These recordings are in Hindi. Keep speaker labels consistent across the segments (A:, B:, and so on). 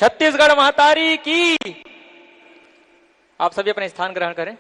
A: छत्तीसगढ़ महतारी की। आप सभी अपने स्थान ग्रहण करें।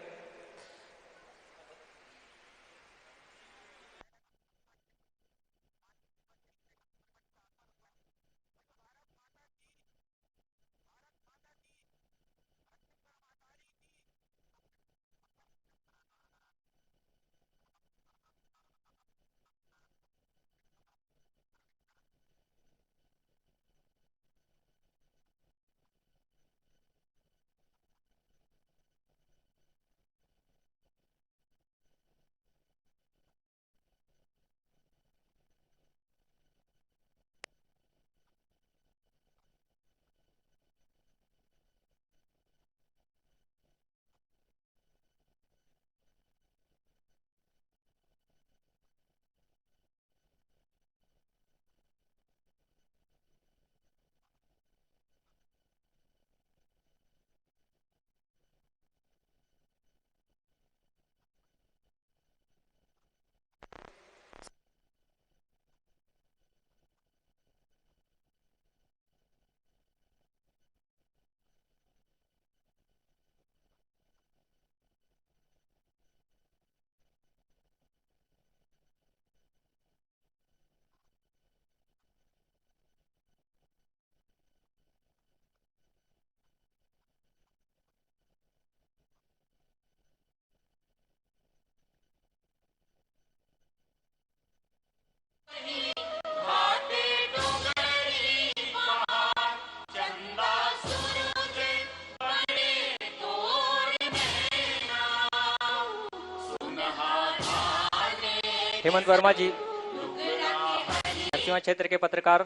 A: हेमंत वर्मा जी नरसिम्हा क्षेत्र के पत्रकार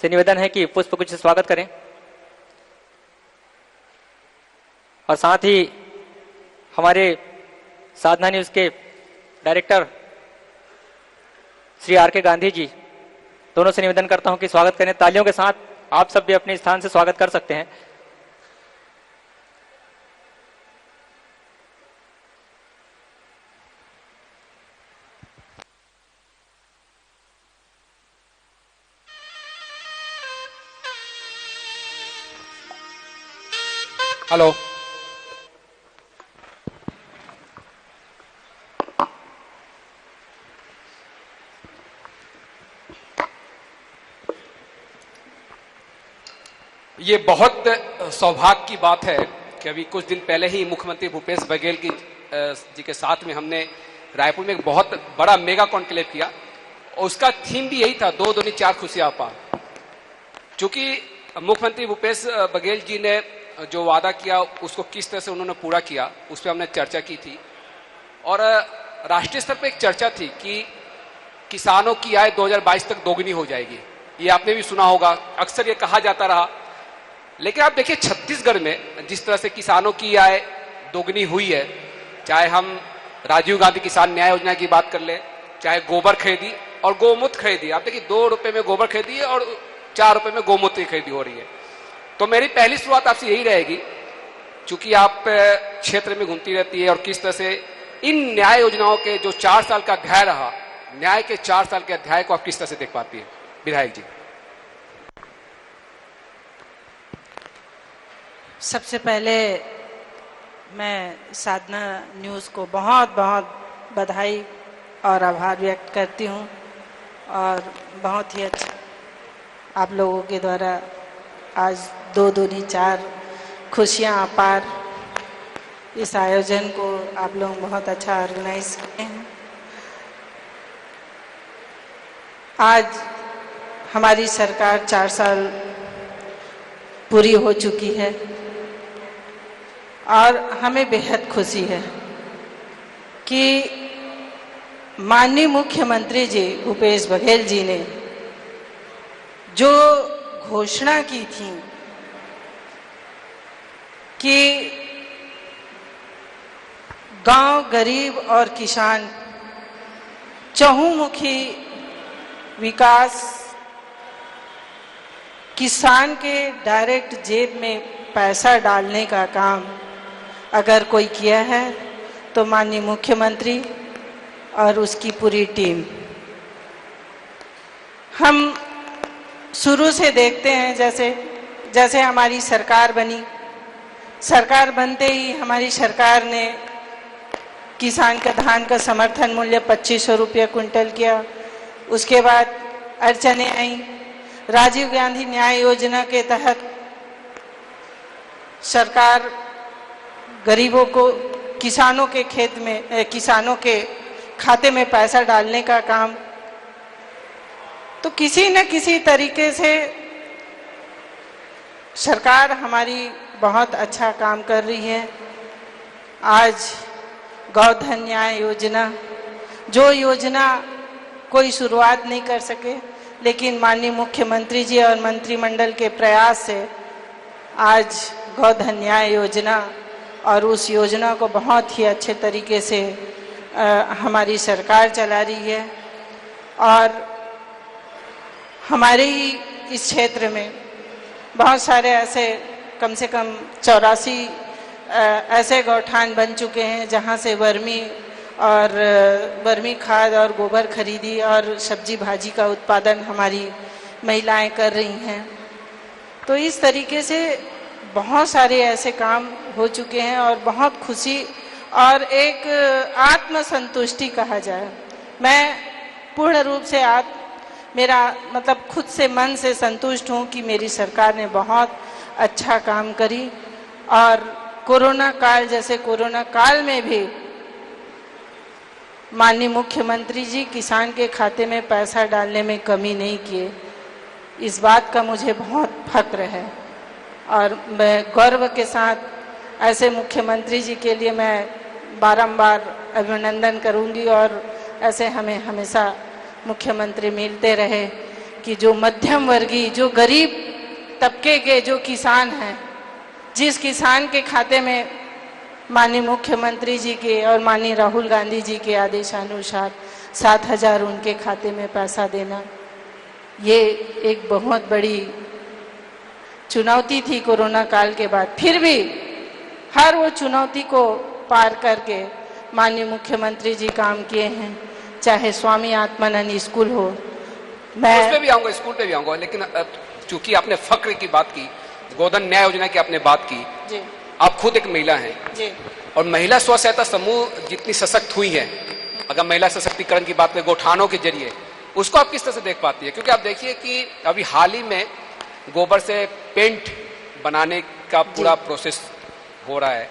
A: से निवेदन है कि पुष्पगुच्छ से स्वागत करें और साथ ही हमारे साधना न्यूज के डायरेक्टर श्री आर.के. गांधी जी दोनों से निवेदन करता हूं कि स्वागत करें। तालियों के साथ आप सब भी अपने स्थान से स्वागत कर सकते हैं।
B: हेलो, ये बहुत सौभाग्य की बात है कि अभी कुछ दिन पहले ही मुख्यमंत्री भूपेश बघेल जी के साथ में हमने रायपुर में एक बहुत बड़ा मेगा कॉन्क्लेव किया और उसका थीम भी यही था, 2 दूनी 4 खुशियां अपार। चूंकि मुख्यमंत्री भूपेश बघेल जी ने जो वादा किया उसको किस तरह से उन्होंने पूरा किया उस पर हमने चर्चा की थी और राष्ट्रीय स्तर पर एक चर्चा थी कि किसानों की आय 2022 तक दोगुनी हो जाएगी। ये आपने भी सुना होगा, अक्सर ये कहा जाता रहा। लेकिन आप देखिए छत्तीसगढ़ में जिस तरह से किसानों की आय दोगुनी हुई है, चाहे हम राजीव गांधी किसान न्याय योजना की बात कर ले, चाहे गोबर खरीदी और गोमूत्र खरीदी। आप देखिए 2 रुपए में गोबर खरीदी है और 4 रुपए में गोमूत्र की खरीदी हो रही है। तो मेरी पहली शुरुआत आपसे यही रहेगी, चूंकि आप क्षेत्र में घूमती रहती है और किस तरह से इन न्याय योजनाओं के जो 4 साल का अध्याय रहा, न्याय के 4 साल के अध्याय को आप किस तरह से देख पाती है विधायक जी?
C: सबसे पहले मैं साधना न्यूज़ को बहुत बहुत बधाई और आभार व्यक्त करती हूँ और बहुत ही अच्छा आप लोगों के द्वारा आज 2 दूनी 4 खुशियाँ अपार इस आयोजन को आप लोग बहुत अच्छा ऑर्गेनाइज किए हैं। आज हमारी सरकार 4 साल पूरी हो चुकी है और हमें बेहद खुशी है कि माननीय मुख्यमंत्री जी भूपेश बघेल जी ने जो घोषणा की थी कि गांव, गरीब और किसान चहुमुखी विकास, किसान के डायरेक्ट जेब में पैसा डालने का काम अगर कोई किया है तो माननीय मुख्यमंत्री और उसकी पूरी टीम। हम शुरू से देखते हैं, जैसे जैसे हमारी सरकार बनी, सरकार बनते ही हमारी सरकार ने किसान का धान का समर्थन मूल्य 2500 रुपये क्विंटल किया। उसके बाद अड़चनें आई। राजीव गांधी न्याय योजना के तहत सरकार गरीबों को किसानों के खेत में किसानों के खाते में पैसा डालने का काम, तो किसी न किसी तरीके से सरकार हमारी बहुत अच्छा काम कर रही है। आज गोधन न्याय योजना, जो योजना कोई शुरुआत नहीं कर सके, लेकिन माननीय मुख्यमंत्री जी और मंत्रिमंडल के प्रयास से आज गोधन न्याय योजना और उस योजना को बहुत ही अच्छे तरीके से हमारी सरकार चला रही है। और हमारे ही इस क्षेत्र में बहुत सारे ऐसे कम से कम 84 ऐसे गौठान बन चुके हैं जहां से वर्मी खाद और गोबर खरीदी और सब्जी भाजी का उत्पादन हमारी महिलाएं कर रही हैं। तो इस तरीके से बहुत सारे ऐसे काम हो चुके हैं और बहुत खुशी और एक आत्मसंतुष्टि कहा जाए, मैं पूर्ण रूप से मेरा मतलब खुद से मन से संतुष्ट हूँ कि मेरी सरकार ने बहुत अच्छा काम करी। और कोरोना काल, जैसे कोरोना काल में भी माननीय मुख्यमंत्री जी किसान के खाते में पैसा डालने में कमी नहीं किए, इस बात का मुझे बहुत फक्र है। और मैं गौरव के साथ ऐसे मुख्यमंत्री जी के लिए मैं बारंबार अभिनंदन करूंगी और ऐसे हमें हमेशा मुख्यमंत्री मिलते रहे कि जो मध्यम वर्गीय, जो गरीब तबके के जो किसान हैं, जिस किसान के खाते में माननीय मुख्यमंत्री जी के और माननीय राहुल गांधी जी के आदेशानुसार 7,000 उनके खाते में पैसा देना, ये एक बहुत बड़ी चुनौती थी कोरोना काल के बाद। फिर भी हर वो चुनौती को पार करके माननीय मुख्यमंत्री जी काम किए हैं, चाहे स्वामी आत्मानंद स्कूल हो। मैं
B: उस पे भी आऊंगा, स्कूल पे भी आऊंगा, लेकिन चूंकि आपने फक्र की बात की, गोधन न्याय योजना की आपने बात की
C: जी,
B: आप खुद एक महिला हैं
C: जी,
B: और महिला स्व सहायता समूह जितनी सशक्त हुई है, अगर महिला सशक्तिकरण की बात करें गौठानों के जरिए, उसको आप किस तरह से देख पाती है? क्योंकि आप देखिए कि अभी हाल ही में गोबर से पेंट बनाने का पूरा प्रोसेस हो रहा है।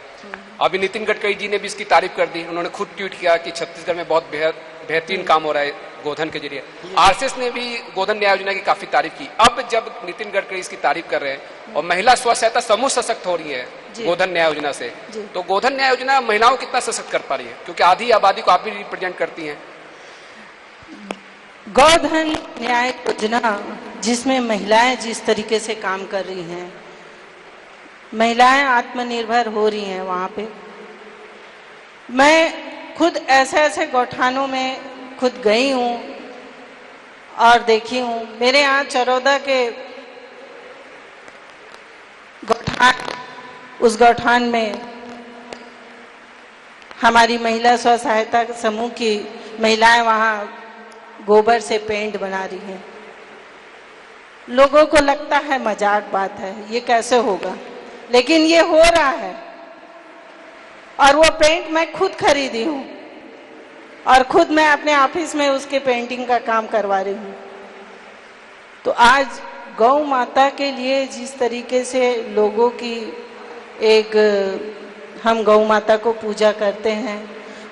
B: अभी नितिन गडकरी जी ने भी इसकी तारीफ कर दी, उन्होंने खुद ट्वीट किया कि छत्तीसगढ़ में बहुत बेहतरीन काम हो रहा है गोधन के जरिए। आरएसएस ने भी गोधन न्याय योजना की काफी तारीफ की। अब जब नितिन गडकरी इसकी तारीफ कर रहे हैं और महिला स्व सहायता समूह सशक्त हो रही है गोधन न्याय योजना से, तो गोधन न्याय योजना महिलाओं को कितना सशक्त कर पा रही है? क्योंकि आधी आबादी को आप भी रिप्रेजेंट करती हैं।
C: गोधन न्याय योजना जिसमें महिलाएं जिस तरीके से काम कर रही हैं, महिलाएं आत्मनिर्भर हो रही हैं, वहाँ पे मैं खुद ऐसे ऐसे गौठानों में खुद गई हूँ और देखी हूँ। मेरे यहाँ चरौदा के गौठान, उस गौठान में हमारी महिला स्व सहायता समूह की महिलाएं वहाँ गोबर से पेंट बना रही हैं। लोगों को लगता है मजाक बात है, ये कैसे होगा, लेकिन ये हो रहा है। और वो पेंट मैं खुद खरीदी हूँ और खुद मैं अपने ऑफिस में उसके पेंटिंग का काम करवा रही हूँ। तो आज गौ माता के लिए जिस तरीके से लोगों की हम गौ माता को पूजा करते हैं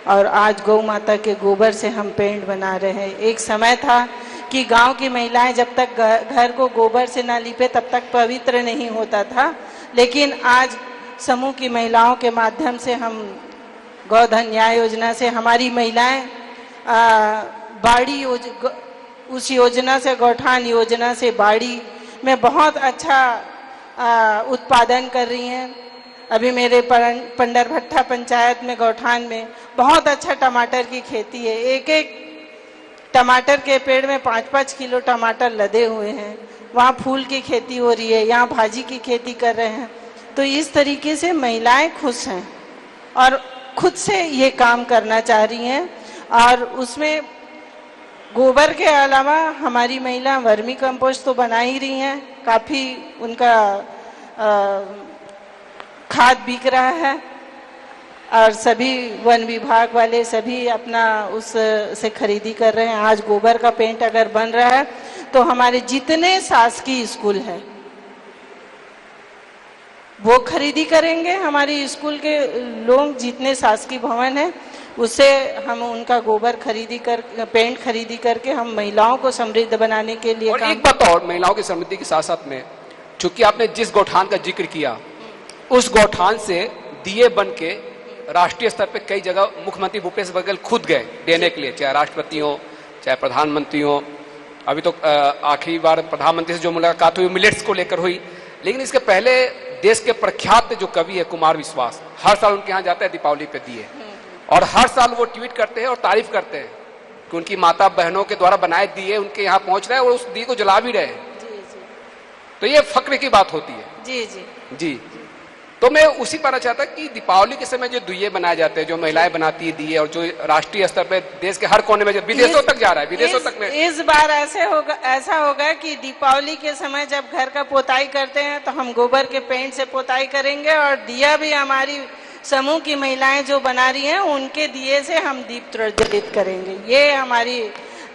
C: और आज गौ माता के गोबर से हम पेंट बना रहे हैं। एक समय था कि गांव की महिलाएं जब तक घर को गोबर से ना लिपे तब तक पवित्र नहीं होता था, लेकिन आज समूह की महिलाओं के माध्यम से हम गोधन न्याय योजना से हमारी महिलाएं उस योजना से, गौठान योजना से बाड़ी में बहुत अच्छा उत्पादन कर रही हैं। अभी मेरे पंडरभट्टा पंचायत में गौठान में बहुत अच्छा टमाटर की खेती है। एक एक टमाटर के पेड़ में 5-5 किलो टमाटर लदे हुए हैं। वहाँ फूल की खेती हो रही है, यहाँ भाजी की खेती कर रहे हैं। तो इस तरीके से महिलाएं खुश हैं और खुद से ये काम करना चाह रही हैं और उसमें गोबर के अलावा हमारी महिला वर्मी कंपोस्ट तो बना ही रही हैं, काफ़ी उनका खाद बिक रहा है और सभी वन विभाग वाले सभी अपना उस से खरीदी कर रहे हैं। आज गोबर का पेंट अगर बन रहा है तो हमारे जितने शासकीय स्कूल हैं वो खरीदी करेंगे। हमारी स्कूल के लोग जितने शासकीय भवन हैं उससे हम उनका गोबर खरीदी कर पेंट खरीदी करके हम महिलाओं को समृद्ध बनाने के लिए
B: और एक बात और, महिलाओं की समृद्धि के साथ साथ में, चूंकि आपने जिस गौठान का जिक्र किया उस गौठान से दिए बन के राष्ट्रीय स्तर पे कई जगह मुख्यमंत्री भूपेश बघेल खुद गए देने के लिए, चाहे राष्ट्रपति हो चाहे प्रधानमंत्री हो। अभी तो आखिरी बार प्रधानमंत्री से जो मुलाकात हुई मिलेट्स को लेकर हुई, लेकिन इसके पहले देश के प्रख्यात जो कवि है कुमार विश्वास, हर साल उनके यहाँ जाता है दीपावली पे दिए, और हर साल वो ट्वीट करते हैं और तारीफ करते हैं कि उनकी माता बहनों के द्वारा बनाए दिए उनके यहाँ पहुंच रहे हैं और उस दिए को जला भी रहे हैं। तो ये फक्र की बात होती है।
C: जी जी
B: जी, तो मैं उसी पर चाहता कि दीपावली के समय जो दिए बनाए जाते हैं, जो महिलाएं बनाती है दिए, और जो राष्ट्रीय स्तर पे देश के हर कोने में विदेशों तक जा रहा है, विदेशों तक में
C: इस बार ऐसा होगा कि दीपावली के समय जब घर का पोताई करते हैं तो हम गोबर के पेंट से पोताई करेंगे और दिया भी हमारी समूह की महिलाएं जो बना रही हैं उनके दिए से हम दीप प्रज्वलित करेंगे। ये हमारी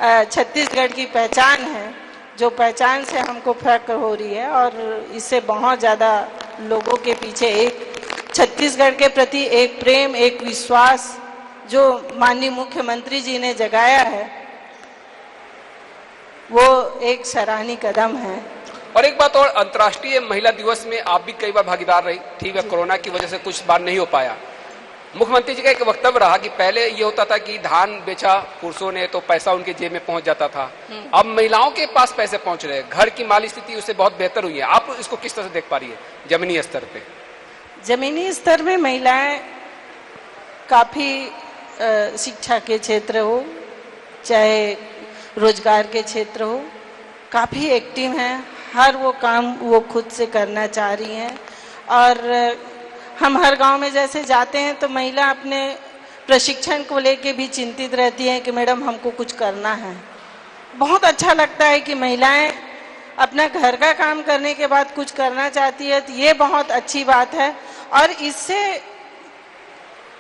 C: छत्तीसगढ़ की पहचान है, जो पहचान से हमको फख्र हो रही है और इससे बहुत ज़्यादा लोगों के पीछे एक छत्तीसगढ़ के प्रति एक प्रेम, एक विश्वास जो माननीय मुख्यमंत्री जी ने जगाया है वो एक सराहनीय कदम है।
B: और एक बात और, अंतर्राष्ट्रीय महिला दिवस में आप भी कई बार भागीदार रही, ठीक है, कोरोना की वजह से कुछ बार नहीं हो पाया। मुख्यमंत्री जी का एक वक्तव्य रहा कि पहले ये होता था कि धान बेचा पुरुषों ने तो पैसा उनके जेब में पहुंच जाता था, अब महिलाओं के पास पैसे पहुंच रहे हैं, घर की माली स्थिति उससे बहुत बेहतर हुई है। आप इसको किस तरह से देख पा रही है जमीनी स्तर पे?
C: जमीनी स्तर में महिलाएं काफी शिक्षा के क्षेत्र हो चाहे रोजगार के क्षेत्र हो काफी एक्टिव हैं, हर वो काम वो खुद से करना चाह रही हैं। और हम हर गांव में जैसे जाते हैं तो महिला अपने प्रशिक्षण को लेके भी चिंतित रहती हैं कि मैडम हमको कुछ करना है। बहुत अच्छा लगता है कि महिलाएं अपना घर का काम करने के बाद कुछ करना चाहती है, तो ये बहुत अच्छी बात है और इससे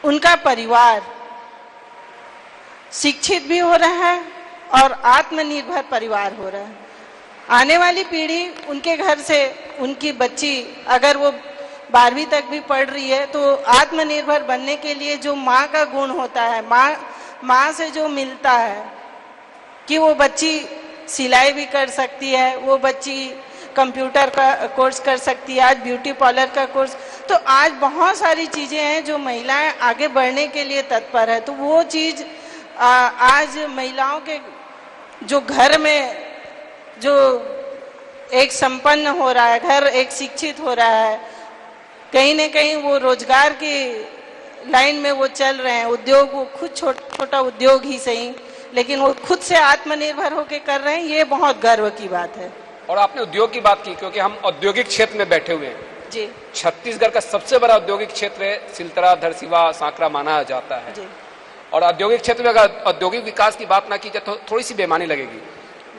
C: उनका परिवार शिक्षित भी हो रहा है और आत्मनिर्भर परिवार हो रहा है। आने वाली पीढ़ी उनके घर से उनकी बच्ची अगर वो 12वीं तक भी पढ़ रही है तो आत्मनिर्भर बनने के लिए जो माँ का गुण होता है, माँ से जो मिलता है कि वो बच्ची सिलाई भी कर सकती है, वो बच्ची कंप्यूटर का कोर्स कर सकती है, आज ब्यूटी पार्लर का कोर्स, तो आज बहुत सारी चीज़ें हैं जो महिलाएं आगे बढ़ने के लिए तत्पर है। तो वो चीज़ आज महिलाओं के जो घर में जो एक संपन्न हो रहा है, घर एक शिक्षित हो रहा है, कहीं न कहीं वो रोजगार की लाइन में वो चल रहे हैं, उद्योग वो खुद छोटा उद्योग ही सही लेकिन वो खुद से आत्मनिर्भर होकर कर रहे हैं, ये बहुत गर्व की बात है।
B: और आपने उद्योग की बात की क्योंकि हम औद्योगिक क्षेत्र में बैठे हुए हैं
C: जी।
B: छत्तीसगढ़ का सबसे बड़ा औद्योगिक क्षेत्र है सिलतरा, धरसीवा, सांकरा माना जाता है
C: जी।
B: और औद्योगिक क्षेत्र में अगर औद्योगिक विकास की बात ना की जाए तो थोड़ी सी बेमानी लगेगी।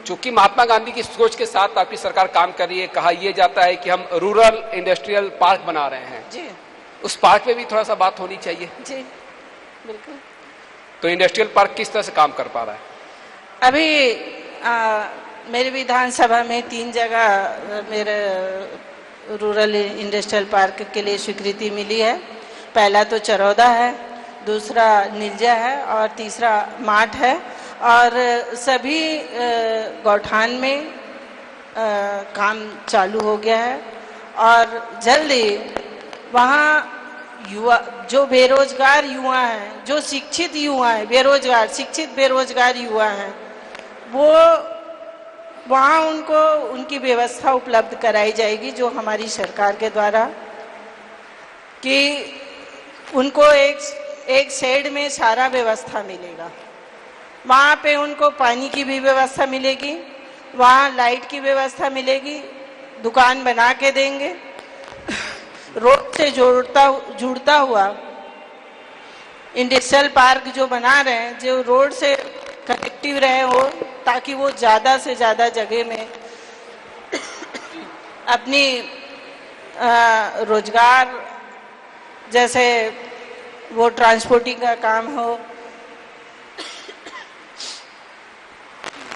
B: चूंकि महात्मा गांधी की सोच के साथ आपकी सरकार काम कर रही है, कहा यह जाता है कि हम रूरल इंडस्ट्रियल पार्क बना रहे हैं
C: जी।
B: उस पार्क पे भी थोड़ा सा बात होनी चाहिए
C: जी बिल्कुल।
B: तो इंडस्ट्रियल पार्क किस तरह से काम कर पा रहा है?
C: अभी मेरे विधानसभा में 3 जगह मेरे रूरल इंडस्ट्रियल पार्क के लिए स्वीकृति मिली है। पहला तो चरौदा है, दूसरा नीलजा है और तीसरा माठ है और सभी गौठान में काम चालू हो गया है और जल्दी वहाँ युवा जो बेरोजगार युवा हैं, जो शिक्षित युवा हैं, बेरोजगार शिक्षित बेरोजगार युवा हैं, वो वहाँ उनको उनकी व्यवस्था उपलब्ध कराई जाएगी जो हमारी सरकार के द्वारा कि उनको एक शेड में सारा व्यवस्था मिलेगा। वहाँ पे उनको पानी की भी व्यवस्था मिलेगी, वहाँ लाइट की व्यवस्था मिलेगी, दुकान बना के देंगे, रोड से जुड़ता हुआ इंडस्ट्रियल पार्क जो बना रहे हैं जो रोड से कनेक्टिव रहे हो ताकि वो ज़्यादा से ज़्यादा जगह में अपनी रोजगार, जैसे वो ट्रांसपोर्टिंग का काम हो,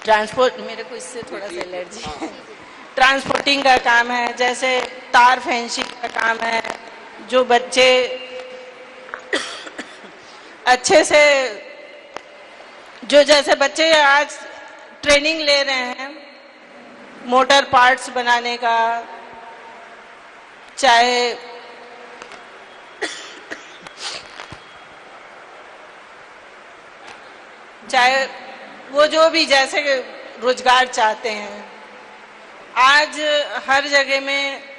C: ट्रांसपोर्ट, मेरे को इससे थोड़ा सा एलर्जी है, ट्रांसपोर्टिंग का काम है, जैसे तार फेंसिंग का काम है, जो बच्चे अच्छे से, जो जैसे बच्चे आज ट्रेनिंग ले रहे हैं मोटर पार्ट्स बनाने का, चाहे वो जो भी जैसे रोजगार चाहते हैं, आज हर जगह में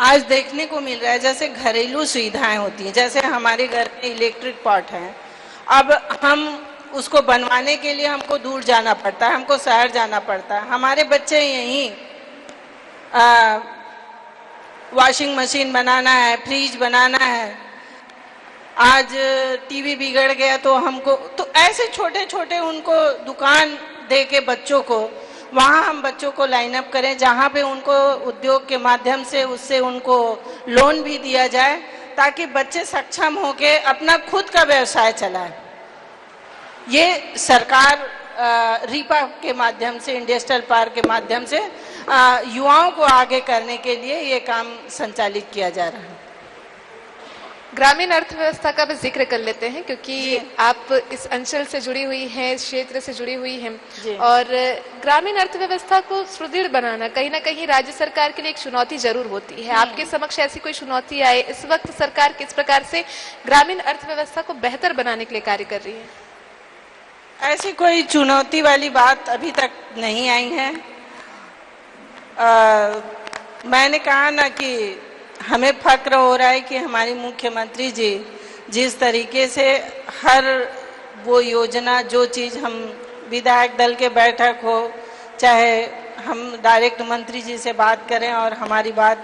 C: आज देखने को मिल रहा है, जैसे घरेलू सुविधाएं होती हैं, जैसे हमारे घर में इलेक्ट्रिक पॉट है, अब हम उसको बनवाने के लिए हमको दूर जाना पड़ता है, हमको शहर जाना पड़ता है। हमारे बच्चे यहीं वॉशिंग मशीन बनाना है, फ्रिज बनाना है, आज टीवी बिगड़ गया तो हमको, तो ऐसे छोटे छोटे उनको दुकान दे के बच्चों को, वहाँ हम बच्चों को लाइन अप करें जहाँ पे उनको उद्योग के माध्यम से उससे उनको लोन भी दिया जाए, ताकि बच्चे सक्षम होके अपना खुद का व्यवसाय चलाएं। ये सरकार रीपा के माध्यम से, इंडस्ट्रियल पार्क के माध्यम से युवाओं को आगे करने के लिए ये काम संचालित किया जा रहा है।
D: ग्रामीण अर्थव्यवस्था का भी जिक्र कर लेते हैं, क्योंकि आप इस अंचल से जुड़ी हुई हैं, इस क्षेत्र से जुड़ी हुई हैं, और ग्रामीण अर्थव्यवस्था को सुदृढ़ बनाना कहीं ना कहीं राज्य सरकार के लिए एक चुनौती जरूर होती है। आपके समक्ष ऐसी कोई चुनौती आए, इस वक्त सरकार किस प्रकार से ग्रामीण अर्थव्यवस्था को बेहतर बनाने के लिए कार्य कर रही है?
C: ऐसी कोई चुनौती वाली बात अभी तक नहीं आई है। मैंने कहा ना कि हमें फक्र हो रहा है कि हमारी मुख्यमंत्री जी जिस तरीके से हर वो योजना, जो चीज़ हम विधायक दल के बैठक हो, चाहे हम डायरेक्ट मंत्री जी से बात करें और हमारी बात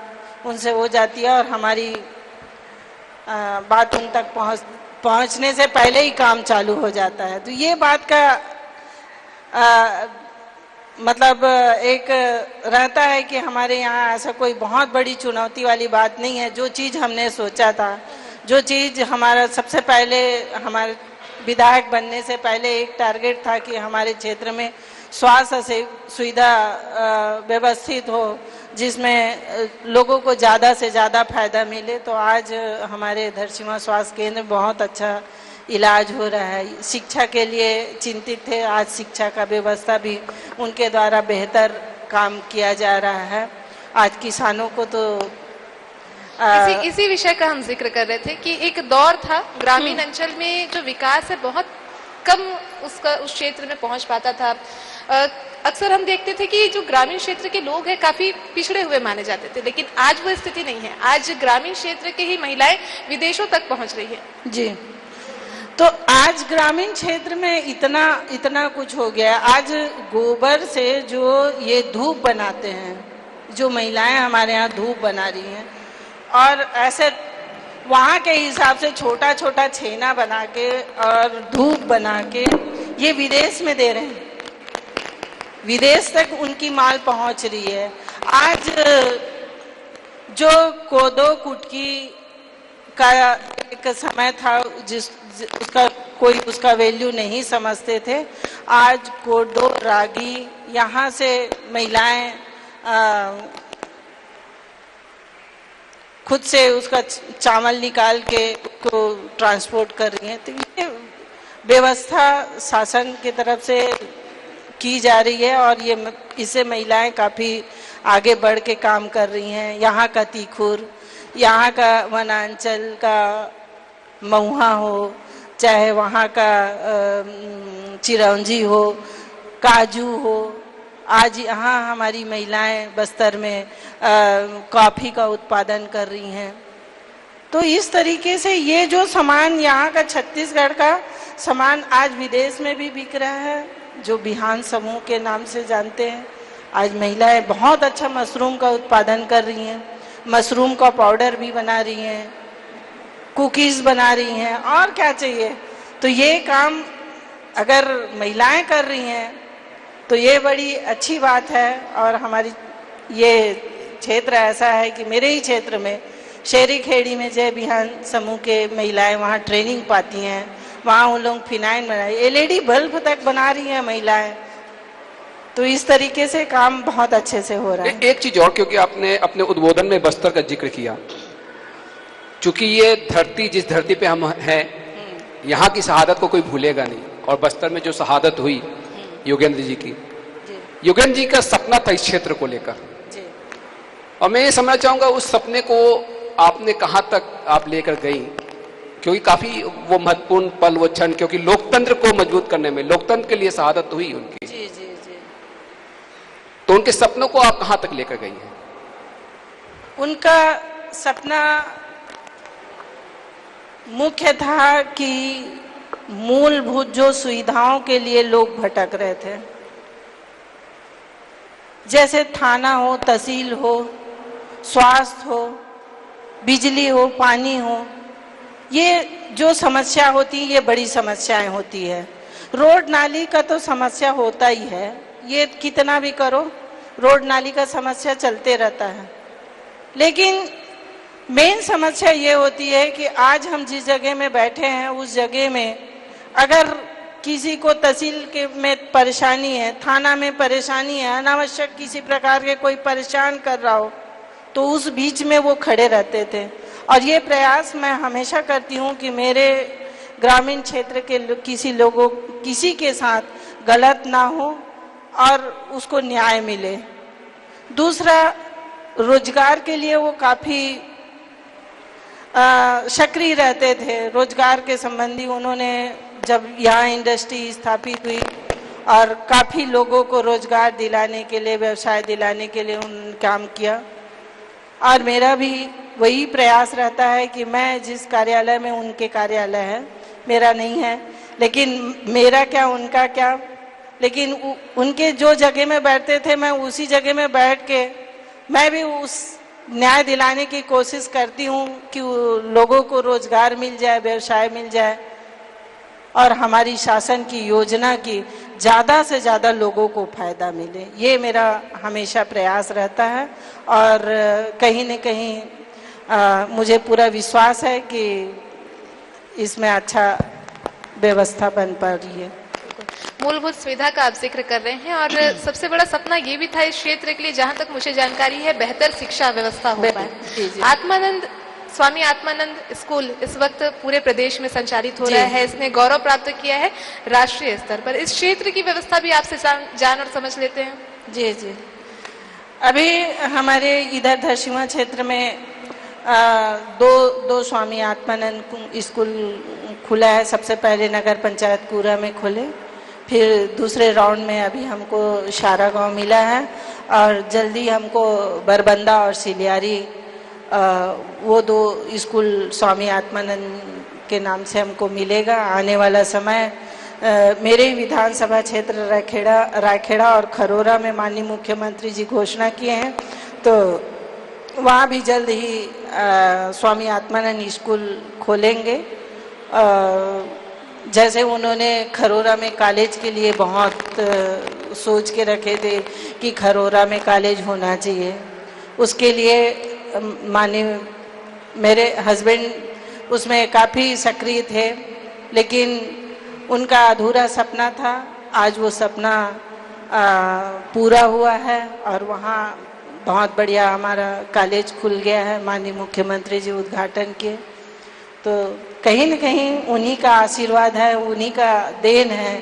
C: उनसे हो जाती है, और हमारी बात उन तक पहुंचने से पहले ही काम चालू हो जाता है। तो ये बात का मतलब एक रहता है कि हमारे यहाँ ऐसा कोई बहुत बड़ी चुनौती वाली बात नहीं है। जो चीज़ हमने सोचा था, जो चीज़ हमारा सबसे पहले, हमारे विधायक बनने से पहले एक टारगेट था कि हमारे क्षेत्र में स्वास्थ्य सुविधा व्यवस्थित हो, जिसमें लोगों को ज़्यादा से ज़्यादा फायदा मिले। तो आज हमारे धरसींवा स्वास्थ्य केंद्र बहुत अच्छा इलाज हो रहा है। शिक्षा के लिए चिंतित थे, आज शिक्षा का व्यवस्था भी उनके द्वारा बेहतर काम किया जा रहा है। आज किसानों को तो
D: इसी विषय का हम जिक्र कर रहे थे कि एक दौर था ग्रामीण अंचल में जो विकास है बहुत कम उस क्षेत्र में पहुंच पाता था। अक्सर हम देखते थे कि जो ग्रामीण क्षेत्र के लोग हैं काफी पिछड़े हुए माने जाते थे, लेकिन आज वो स्थिति नहीं है। आज ग्रामीण क्षेत्र की ही महिलाएं विदेशों तक पहुंच रही है।
C: जी, तो आज ग्रामीण क्षेत्र में इतना कुछ हो गया। आज गोबर से जो ये धूप बनाते हैं, जो महिलाएं हमारे यहाँ धूप बना रही हैं, और ऐसे वहाँ के हिसाब से छोटा छोटा छेना बना के और धूप बना के ये विदेश में दे रहे हैं, विदेश तक उनकी माल पहुँच रही है। आज जो कोदो कुटकी का एक समय था उसका वैल्यू नहीं समझते थे, आज कोदो रागी यहाँ से महिलाएं खुद से उसका चावल निकाल के उसको ट्रांसपोर्ट कर रही हैं। तो ये व्यवस्था शासन की तरफ से की जा रही है, और ये इससे महिलाएं काफ़ी आगे बढ़ के काम कर रही हैं। यहाँ का तीखुर, यहाँ का वनांचल का महुआ हो, चाहे वहाँ का चिरौंजी हो, काजू हो, आज यहाँ हमारी महिलाएं बस्तर में कॉफ़ी का उत्पादन कर रही हैं। तो इस तरीके से ये जो सामान यहाँ का छत्तीसगढ़ का सामान आज विदेश में भी बिक रहा है, जो बिहान समूह के नाम से जानते हैं। आज महिलाएं बहुत अच्छा मशरूम का उत्पादन कर रही हैं, मशरूम का पाउडर भी बना रही हैं, कुकीज़ बना रही हैं, और क्या चाहिए। तो ये काम अगर महिलाएं कर रही हैं तो ये बड़ी अच्छी बात है। और हमारी ये क्षेत्र ऐसा है कि मेरे ही क्षेत्र में शेरी खेड़ी में जय बिहान समूह के महिलाएं वहाँ ट्रेनिंग पाती हैं, वहाँ उन लोग फिनाइन बनाए, एलईडी बल्ब तक बना रही हैं महिलाएं। तो इस तरीके से काम बहुत अच्छे से हो रहा है।
B: एक चीज और, क्योंकि आपने अपने उद्बोधन में बस्तर का जिक्र किया, क्योंकि ये धरती, जिस धरती पे हम हैं, यहाँ की शहादत को कोई भूलेगा नहीं। और बस्तर में जो शहादत हुई योगेंद्र जी की, योगेंद्र जी का सपना था इस क्षेत्र को लेकर, और मैं ये समझना चाहूंगा उस सपने को आपने कहाँ तक आप लेकर गई, क्योंकि काफी वो महत्वपूर्ण पल, वो क्षण, क्योंकि लोकतंत्र को मजबूत करने में, लोकतंत्र के लिए शहादत हुई उनकी।
C: जी जी जी।
B: तो उनके सपनों को आप कहाँ तक लेकर गई हैं?
C: उनका सपना मुख्य था कि मूलभूत जो सुविधाओं के लिए लोग भटक रहे थे, जैसे थाना हो, तहसील हो, स्वास्थ्य हो, बिजली हो, पानी हो, ये जो समस्या होती है, ये बड़ी समस्याएं होती है। रोड नाली का तो समस्या होता ही है, ये कितना भी करो रोड नाली का समस्या चलते रहता है। लेकिन मेन समस्या ये होती है कि आज हम जिस जगह में बैठे हैं उस जगह में अगर किसी को तहसील के में परेशानी है, थाना में परेशानी है, अनावश्यक किसी प्रकार के कोई परेशान कर रहा हो, तो उस बीच में वो खड़े रहते थे। और ये प्रयास मैं हमेशा करती हूँ कि मेरे ग्रामीण क्षेत्र के किसी लोगों, किसी के साथ गलत ना हो और उसको न्याय मिले। दूसरा, रोजगार के लिए वो काफ़ी सक्रिय रहते थे। रोजगार के संबंधी उन्होंने जब यहाँ इंडस्ट्री स्थापित हुई और काफ़ी लोगों को रोजगार दिलाने के लिए, व्यवसाय दिलाने के लिए उन्होंने काम किया। और मेरा भी वही प्रयास रहता है कि मैं जिस कार्यालय में, उनके कार्यालय है, मेरा नहीं है, लेकिन मेरा क्या उनका क्या, लेकिन उनके जो जगह में बैठते थे मैं उसी जगह में बैठ के मैं भी उस न्याय दिलाने की कोशिश करती हूँ कि लोगों को रोजगार मिल जाए, व्यवसाय मिल जाए और हमारी शासन की योजना की ज़्यादा से ज़्यादा लोगों को फायदा मिले। ये मेरा हमेशा प्रयास रहता है और कहीं न कहीं मुझे पूरा विश्वास है कि इसमें अच्छा व्यवस्था बन पा रही है।
D: मूलभूत सुविधा का आप जिक्र कर रहे हैं और सबसे बड़ा सपना ये भी था इस क्षेत्र के लिए, जहां तक मुझे जानकारी है, बेहतर शिक्षा व्यवस्था हो पाए। आत्मानंद, स्वामी आत्मानंद स्कूल इस वक्त पूरे प्रदेश में संचालित हो रहा है। इसने गौरव प्राप्त किया है राष्ट्रीय स्तर पर। इस क्षेत्र की व्यवस्था भी आपसे जान और समझ लेते हैं।
C: जी जी। अभी हमारे इधर धरसीवां क्षेत्र में दो स्वामी आत्मानंद स्कूल खुला है। सबसे पहले नगर पंचायत कूरा में खुले, फिर दूसरे राउंड में अभी हमको शारा गांव मिला है और जल्दी हमको बरबंदा और सिलियारी वो दो स्कूल स्वामी आत्मानंद के नाम से हमको मिलेगा। आने वाला समय मेरे विधानसभा क्षेत्र रायखेड़ा और खरोरा में माननीय मुख्यमंत्री जी घोषणा किए हैं, तो वहाँ भी जल्द ही स्वामी आत्मानंद स्कूल खोलेंगे। जैसे उन्होंने खरोरा में कॉलेज के लिए बहुत सोच के रखे थे कि खरोरा में कॉलेज होना चाहिए, उसके लिए माननीय मेरे हस्बैंड उसमें काफ़ी सक्रिय थे, लेकिन उनका अधूरा सपना था। आज वो सपना पूरा हुआ है और वहाँ बहुत बढ़िया हमारा कॉलेज खुल गया है। माननीय मुख्यमंत्री जी उद्घाटन किए, तो कहीं न कहीं उन्हीं का आशीर्वाद है, उन्हीं का देन है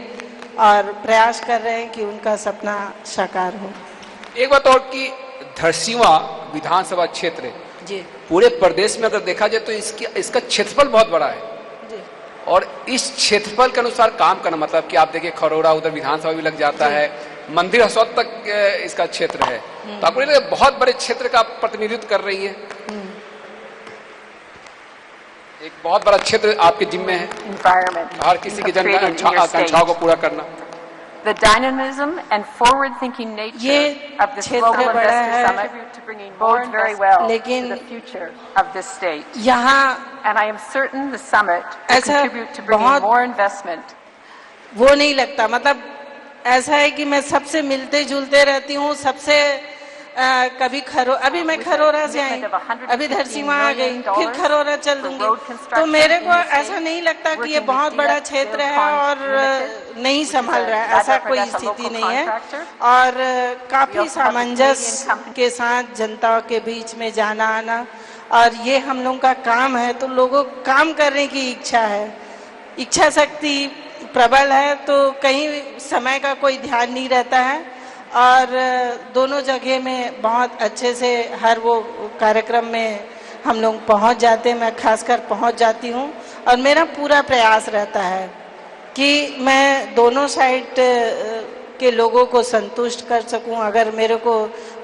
C: और प्रयास कर रहे हैं कि उनका सपना साकार हो।
B: एक बात और कि धरसीवां विधानसभा क्षेत्र
C: जी
B: पूरे प्रदेश में अगर देखा जाए तो इसका क्षेत्रफल बहुत बड़ा है
C: जी।
B: और इस क्षेत्रफल के अनुसार काम करना, मतलब कि आप देखिए खरोरा उधर विधानसभा भी लग जाता है, मंदिर हसौद तक इसका क्षेत्र है, तो आपको बहुत बड़े क्षेत्र का प्रतिनिधित्व कर रही है। एक बहुत बड़ा क्षेत्र आपके जिम्मे है,
E: environment
B: हर किसी की
E: of creating in your
B: आकांक्षाओं को
E: state.
B: पूरा करना।
E: The dynamism and forward-thinking nature
C: ये
E: of this
C: क्षेत्र
E: Global
C: बड़ा
E: Investor
C: है,
E: Summit to bringing bodes very well to
C: लेकिन
E: the future of this state.
C: यहाँ
E: And I am certain the summit will
C: ऐसा
E: contribute to bringing
C: बहुत
E: more investment.
C: वो नहीं लगता, मतलब ऐसा है कि मैं सबसे मिलते जुलते रहती हूँ, सबसे कभी अभी मैं खरोरा से आई, अभी धरसीवा आ गई, फिर खरोरा चल दूंगी, तो मेरे को ऐसा नहीं लगता कि ये बहुत बड़ा क्षेत्र है और नहीं संभल रहा है, ऐसा कोई स्थिति नहीं है। और काफी सामंजस्य के साथ जनता के बीच में जाना आना, और ये हम लोगों का काम है, तो लोगों को काम करने की इच्छा है, इच्छा शक्ति प्रबल है, तो कहीं समय का कोई ध्यान नहीं रहता है। और दोनों जगह में बहुत अच्छे से हर वो कार्यक्रम में हम लोग पहुंच जाते हैं, मैं खासकर पहुंच जाती हूं, और मेरा पूरा प्रयास रहता है कि मैं दोनों साइड के लोगों को संतुष्ट कर सकूं। अगर मेरे को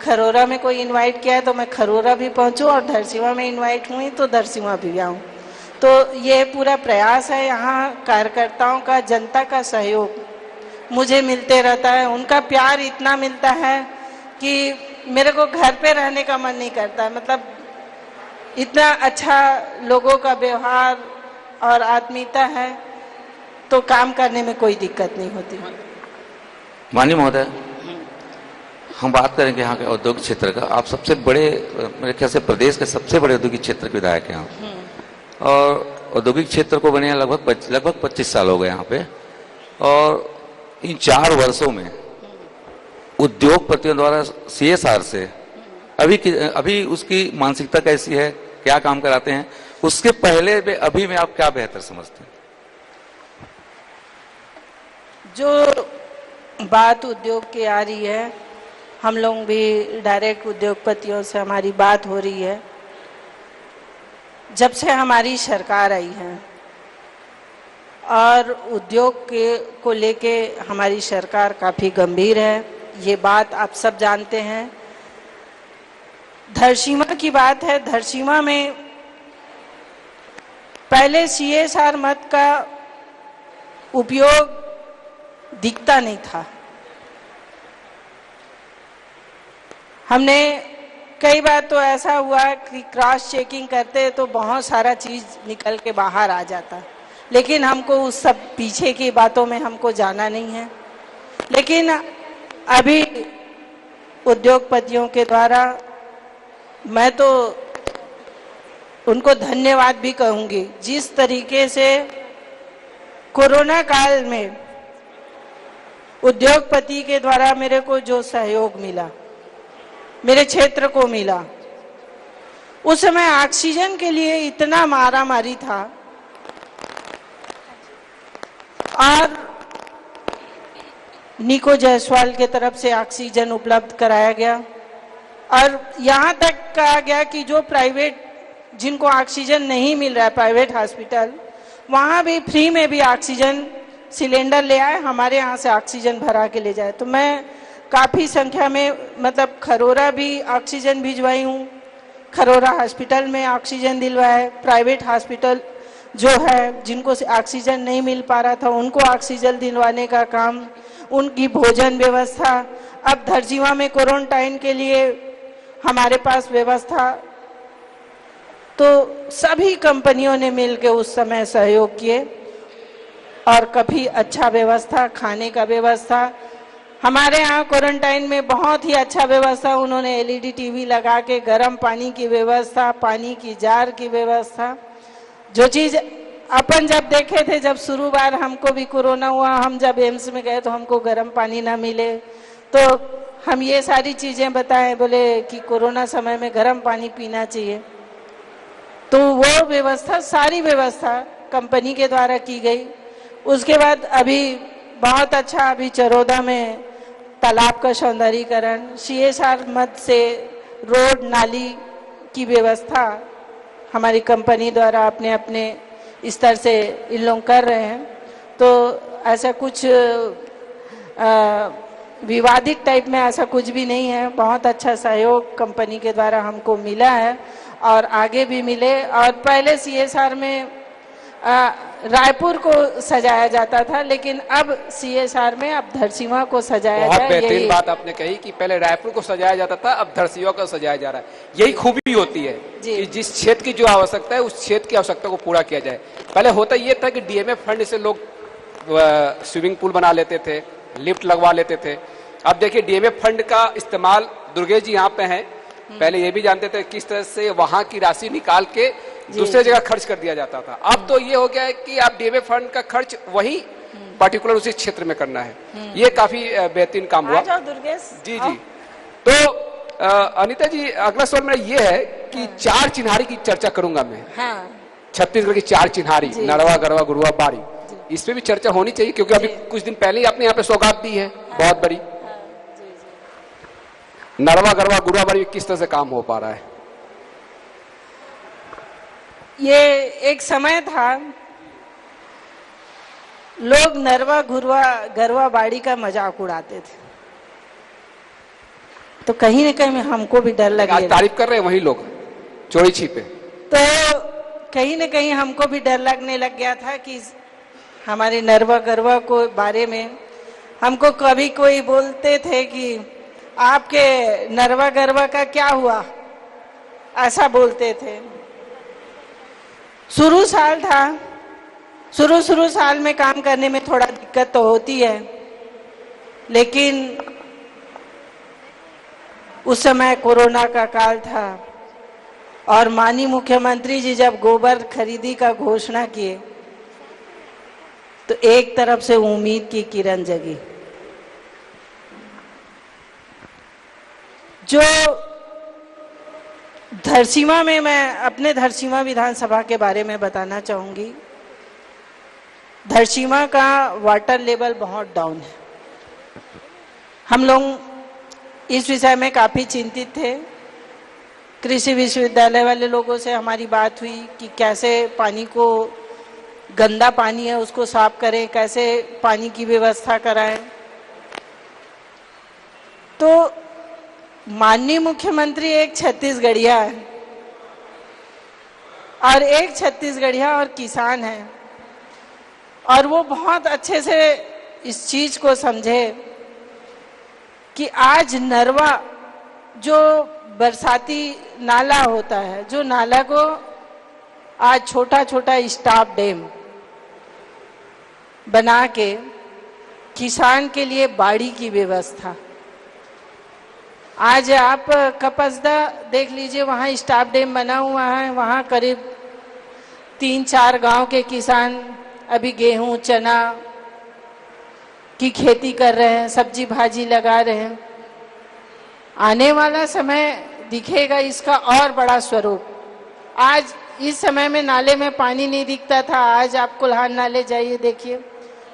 C: खरोरा में कोई इनवाइट किया है तो मैं खरोरा भी पहुंचूं, और धरसीवा में इनवाइट हुई तो धरसीवा भी आऊं। तो ये पूरा प्रयास है, यहाँ कार्यकर्ताओं का, जनता का सहयोग मुझे मिलते रहता है, उनका प्यार इतना मिलता है कि मेरे को घर पे रहने का मन नहीं करता, मतलब इतना अच्छा लोगों का व्यवहार और आत्मीयता है, तो काम करने में कोई दिक्कत नहीं होती।
F: माननीय महोदय, हम बात करेंगे यहाँ के औद्योगिक क्षेत्र का। आप सबसे बड़े, मेरे ख्याल से प्रदेश के सबसे बड़े औद्योगिक क्षेत्र के विधायक हैं आप, और औद्योगिक क्षेत्र को बने लगभग 25 साल हो गए यहाँ पे, और इन 4 वर्षों में उद्योगपतियों द्वारा CSR से अभी उसकी मानसिकता कैसी है, क्या काम कराते हैं, उसके पहले में अभी में आप क्या बेहतर समझते हैं?
C: जो बात उद्योग की आ रही है, हम लोग भी डायरेक्ट उद्योगपतियों से हमारी बात हो रही है। जब से हमारी सरकार आई है और उद्योग को लेके हमारी सरकार काफ़ी गंभीर है, ये बात आप सब जानते हैं। धरसीवा की बात है, धरसीवा में पहले CSR मद का उपयोग दिखता नहीं था। हमने कई बार तो ऐसा हुआ कि क्रॉस चेकिंग करते तो बहुत सारा चीज निकल के बाहर आ जाता, लेकिन हमको उस सब पीछे की बातों में हमको जाना नहीं है। लेकिन अभी उद्योगपतियों के द्वारा मैं तो उनको धन्यवाद भी कहूंगी, जिस तरीके से कोरोना काल में उद्योगपति के द्वारा मेरे को जो सहयोग मिला, मेरे क्षेत्र को मिला, उस समय ऑक्सीजन के लिए इतना मारामारी था, और निको जायसवाल के तरफ से ऑक्सीजन उपलब्ध कराया गया, और यहाँ तक कहा गया कि जो प्राइवेट जिनको ऑक्सीजन नहीं मिल रहा है, प्राइवेट हॉस्पिटल, वहाँ भी फ्री में भी ऑक्सीजन सिलेंडर ले आए, हमारे यहाँ से ऑक्सीजन भरा के ले जाए। तो मैं काफ़ी संख्या में, मतलब खरोरा भी ऑक्सीजन भिजवाई हूँ, खरोरा हॉस्पिटल में ऑक्सीजन दिलवाया है, प्राइवेट हॉस्पिटल जो है जिनको से ऑक्सीजन नहीं मिल पा रहा था उनको ऑक्सीजन दिलवाने का काम, उनकी भोजन व्यवस्था। अब धरसीवा में क्वारंटाइन के लिए हमारे पास व्यवस्था, तो सभी कंपनियों ने मिलकर उस समय सहयोग किए, और काफ़ी अच्छा व्यवस्था, खाने का व्यवस्था हमारे यहाँ क्वारंटाइन में बहुत ही अच्छा व्यवस्था। उन्होंने LED TV लगा के गर्म पानी की व्यवस्था, पानी की जार की व्यवस्था, जो चीज़ अपन जब देखे थे, जब शुरू बार हमको भी कोरोना हुआ, हम जब एम्स में गए तो हमको गर्म पानी ना मिले, तो हम ये सारी चीज़ें बताएं, बोले कि कोरोना समय में गर्म पानी पीना चाहिए। तो वो व्यवस्था, सारी व्यवस्था कंपनी के द्वारा की गई। उसके बाद अभी बहुत अच्छा, अभी चरोदा में तालाब का सौंदर्यीकरण, CSR मद से रोड नाली की व्यवस्था हमारी कंपनी द्वारा अपने अपने स्तर से इन लोग कर रहे हैं। तो ऐसा कुछ विवादित टाइप में ऐसा कुछ भी नहीं है, बहुत अच्छा सहयोग कंपनी के द्वारा हमको मिला है, और आगे भी मिले। और पहले CSR में रायपुर को सजाया जाता था, लेकिन अब CSR में अब धरसींवा को सजाया
B: बहुत
C: जाए।
B: बेहतरीन बात आपने कही कि पहले रायपुर को सजाया जाता था, अब धरसींवा को सजाया जा रहा है। यही खूबी होती है कि जिस क्षेत्र की जो आवश्यकता है उस क्षेत्र की आवश्यकता को पूरा किया जाए। पहले होता ये था कि DMF फंड से लोग स्विमिंग पूल बना लेते थे, लिफ्ट लगवा लेते थे। अब देखिए DMF फंड का इस्तेमाल, दुर्गेश जी यहाँ पे हैं, पहले ये भी जानते थे किस तरह से वहां की राशि निकाल के दूसरे जगह खर्च कर दिया जाता था। अब तो ये हो गया है कि आप DMF फंड का खर्च वही पर्टिकुलर उसी क्षेत्र में करना है। ये काफी बेहतरीन काम हुआ।
C: दुर्गेश
B: जी जी। तो अनीता जी, अगला सवाल मेरा ये है कि चार चिन्हारी की चर्चा करूंगा मैं। छत्तीसगढ़ की चार चिन्हारी, नरवा, गरवा, गुरुआ, बाड़ी, इस पे भी चर्चा होनी चाहिए, क्योंकि अभी कुछ दिन पहले ही आपने यहाँ पे सौगात दी है बहुत बड़ी। नरवा, गरवा, गुरुआ, बाड़ी किस तरह से काम हो पा रहा है?
C: ये एक समय था, लोग नरवा, घुरवा, गरवा, बाड़ी का मजाक उड़ाते थे, तो कहीं न कहीं हमको भी डर लगे।
B: आज तारीफ कर रहे हैं वही लोग चोरी छिपे,
C: तो कहीं न कहीं हमको भी डर लगने लग गया था कि हमारे नरवा गरवा को बारे में हमको कभी कोई बोलते थे कि आपके नरवा गरवा का क्या हुआ, ऐसा बोलते थे। शुरू साल था, शुरू साल में काम करने में थोड़ा दिक्कत तो होती है, लेकिन उस समय कोरोना का काल था और माननीय मुख्यमंत्री जी जब गोबर खरीदी का घोषणा किए तो एक तरफ से उम्मीद की किरण जगी। जो धरसींवा में, मैं अपने धरसींवा विधानसभा के बारे में बताना चाहूंगी। धरसींवा का वाटर लेवल बहुत डाउन है। हम लोग इस विषय में काफी चिंतित थे। कृषि विश्वविद्यालय वाले लोगों से हमारी बात हुई कि कैसे पानी को, गंदा पानी है उसको साफ करें, कैसे पानी की व्यवस्था कराएं। तो माननीय मुख्यमंत्री एक छत्तीसगढ़िया है और एक छत्तीसगढ़िया और किसान है, और वो बहुत अच्छे से इस चीज को समझे कि आज नरवा जो बरसाती नाला होता है, जो नाला को आज छोटा छोटा स्टॉप डैम बना के किसान के लिए बाड़ी की व्यवस्था। आज आप कपसदा देख लीजिए, वहाँ स्टॉप डैम बना हुआ है, वहाँ करीब 3-4 गांव के किसान अभी गेहूं चना की खेती कर रहे हैं, सब्जी भाजी लगा रहे हैं। आने वाला समय दिखेगा इसका और बड़ा स्वरूप। आज इस समय में नाले में पानी नहीं दिखता था, आज आप कुल्हान नाले जाइए देखिए,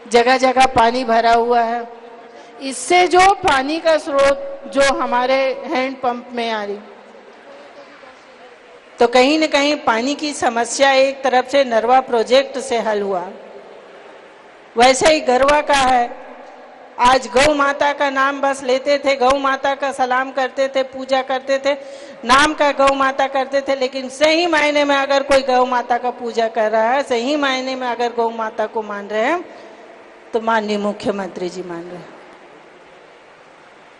C: जगह जगह पानी भरा हुआ है। इससे जो पानी का स्रोत जो हमारे हैंड पंप में आ रही, तो कहीं न कहीं पानी की समस्या एक तरफ से नरवा प्रोजेक्ट से हल हुआ। वैसे ही गरवा का है, आज गौ माता का नाम बस लेते थे, गौ माता का सलाम करते थे, पूजा करते थे, नाम का गौ माता करते थे, लेकिन सही मायने में अगर कोई गौ माता का पूजा कर रहा है, सही मायने में अगर गौ माता को मान रहे हैं, तो माननीय मुख्यमंत्री जी मान रहे हैं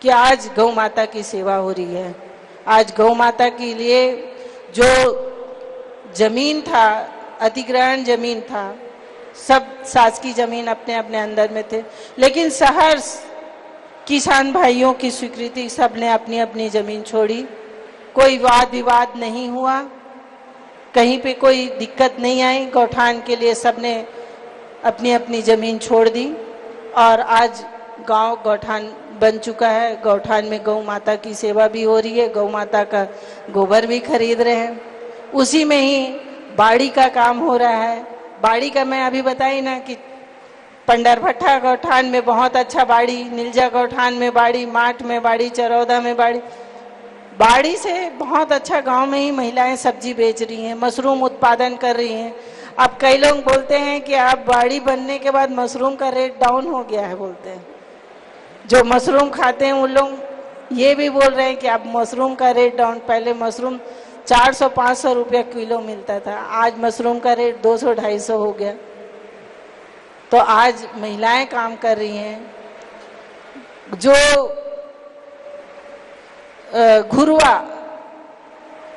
C: कि आज गौ माता की सेवा हो रही है। आज गौ माता के लिए जो जमीन था, अधिग्रहण जमीन था, सब शासकीय जमीन अपने अपने अंदर में थे, लेकिन शहर किसान भाइयों की स्वीकृति, सबने अपनी अपनी जमीन छोड़ी, कोई वाद विवाद नहीं हुआ, कहीं पे कोई दिक्कत नहीं आई। गौठान के लिए सबने अपनी अपनी जमीन छोड़ दी और आज गांव गौठान बन चुका है। गौठान में गौ माता की सेवा भी हो रही है, गौ माता का गोबर भी खरीद रहे हैं, उसी में ही बाड़ी का काम हो रहा है। बाड़ी का मैं अभी बताई ना कि पंडरभट्टा गौठान में बहुत अच्छा बाड़ी, नीलजा गौठान में बाड़ी, माठ में बाड़ी, चरौदा में बाड़ी, बाड़ी से बहुत अच्छा गांव में ही महिलाएं सब्जी बेच रही हैं, मशरूम उत्पादन कर रही हैं। अब कई लोग बोलते हैं कि आप बाड़ी बनने के बाद मशरूम का रेट डाउन हो गया है, बोलते हैं जो मशरूम खाते हैं उन लोग ये भी बोल रहे हैं कि अब मशरूम का रेट डाउन, पहले मशरूम 400-500 रुपया किलो मिलता था, आज मशरूम का रेट 200-250 हो गया। तो आज महिलाएं काम कर रही हैं। जो घुरवा,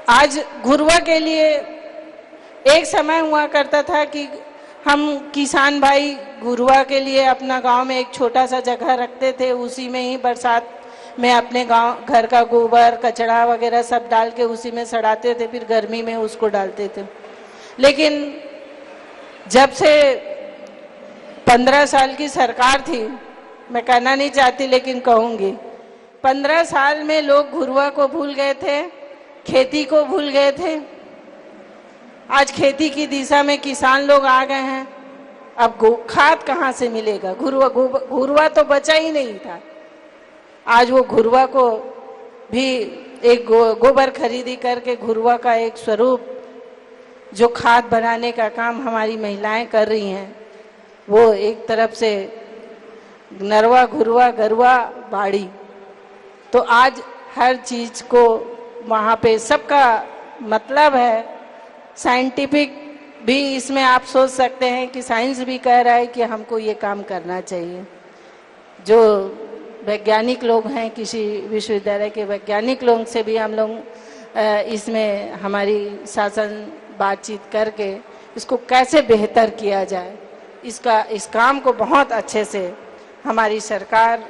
C: आज घुरवा के लिए एक समय हुआ करता था कि हम किसान भाई घुरवा के लिए अपना गांव में एक छोटा सा जगह रखते थे, उसी में ही बरसात में अपने गांव घर का गोबर कचड़ा वगैरह सब डाल के उसी में सड़ाते थे, फिर गर्मी में उसको डालते थे। लेकिन जब से 15 साल की सरकार थी, मैं कहना नहीं चाहती लेकिन कहूंगी, 15 साल में लोग घुरवा को भूल गए थे, खेती को भूल गए थे। आज खेती की दिशा में किसान लोग आ गए हैं। अब खाद कहाँ से मिलेगा? घुरवा तो बचा ही नहीं था। आज वो घुरवा को भी एक गोबर खरीदी करके घुरवा का एक स्वरूप जो खाद बनाने का काम हमारी महिलाएं कर रही हैं, वो एक तरफ से नरवा घुरवा गरवा बाड़ी, तो आज हर चीज को वहाँ पे सबका मतलब है। साइंटिफिक भी इसमें आप सोच सकते हैं कि साइंस भी कह रहा है कि हमको ये काम करना चाहिए। जो वैज्ञानिक लोग हैं, किसी विश्वविद्यालय के वैज्ञानिक लोग से भी हम लोग इसमें हमारी शासन बातचीत करके इसको कैसे बेहतर किया जाए, इस काम को बहुत अच्छे से हमारी सरकार